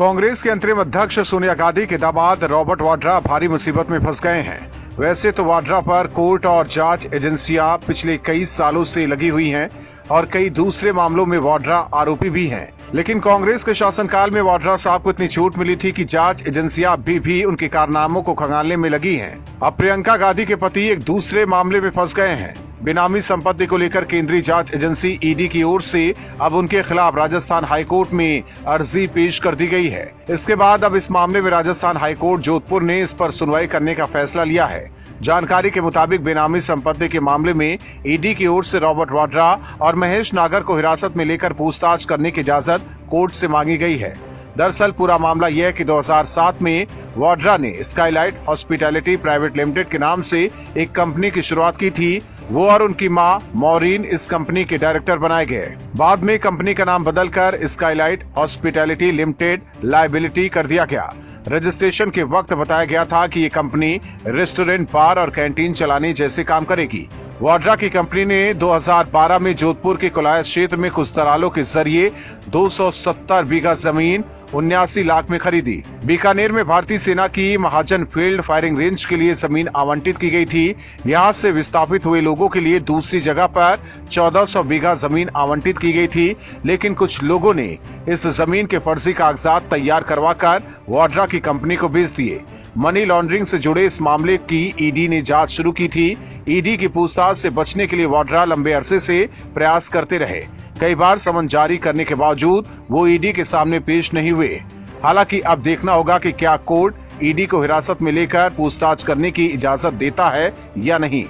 कांग्रेस के अंतरिम अध्यक्ष सोनिया गांधी के दामाद रॉबर्ट वाड्रा भारी मुसीबत में फंस गए हैं। वैसे तो वाड्रा पर कोर्ट और जांच एजेंसियां पिछले कई सालों से लगी हुई हैं और कई दूसरे मामलों में वाड्रा आरोपी भी हैं। लेकिन कांग्रेस के शासनकाल में वाड्रा साहब को इतनी छूट मिली थी कि जांच एजेंसियां अभी भी उनके कारनामों को खंगालने में लगी हैं। अब प्रियंका गांधी के पति एक दूसरे मामले में फंस गए हैं। बेनामी संपत्ति को लेकर केंद्रीय जांच एजेंसी ईडी की ओर से अब उनके खिलाफ राजस्थान हाईकोर्ट में अर्जी पेश कर दी गई है। इसके बाद अब इस मामले में राजस्थान हाईकोर्ट जोधपुर ने इस पर सुनवाई करने का फैसला लिया है। जानकारी के मुताबिक बेनामी संपत्ति के मामले में ईडी की ओर से रॉबर्ट वाड्रा और महेश नागर को हिरासत में लेकर पूछताछ करने की इजाजत कोर्ट से मांगी गई है। दरअसल पूरा मामला यह है कि 2007 में वाड्रा ने स्काईलाइट हॉस्पिटैलिटी प्राइवेट लिमिटेड के नाम से एक कंपनी की शुरुआत की थी। वो और उनकी मां मॉरीन इस कंपनी के डायरेक्टर बनाए गए। बाद में कंपनी का नाम बदलकर स्काईलाइट हॉस्पिटैलिटी लिमिटेड लायबिलिटी कर दिया गया। रजिस्ट्रेशन के वक्त बताया गया था कि ये कंपनी रेस्टोरेंट, बार और कैंटीन चलाने जैसे काम करेगी। वाड्रा की कंपनी ने 2012 में जोधपुर के कोलायत क्षेत्र में कुछ दलालों के जरिए 270 बीघा जमीन 79 लाख में खरीदी। बीकानेर में भारतीय सेना की महाजन फील्ड फायरिंग रेंज के लिए जमीन आवंटित की गई थी। यहाँ से विस्थापित हुए लोगों के लिए दूसरी जगह पर 1400 बीघा जमीन आवंटित की गई थी। लेकिन कुछ लोगों ने इस जमीन के फर्जी कागजात तैयार करवाकर वाड्रा की कंपनी को बेच दिए। मनी लॉन्ड्रिंग से जुड़े इस मामले की ईडी ने जांच शुरू की थी। ईडी की पूछताछ से बचने के लिए वाड्रा लंबे अरसे से प्रयास करते रहे। कई बार समन जारी करने के बावजूद वो ईडी के सामने पेश नहीं हुए। हालांकि अब देखना होगा कि क्या कोर्ट ईडी को हिरासत में लेकर पूछताछ करने की इजाजत देता है या नहीं।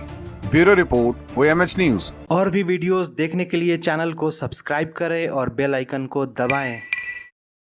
Bureau report, OMH news. और भी वीडियोस देखने के लिए चैनल को सब्सक्राइब करें और बेल आइकन को दबाएं।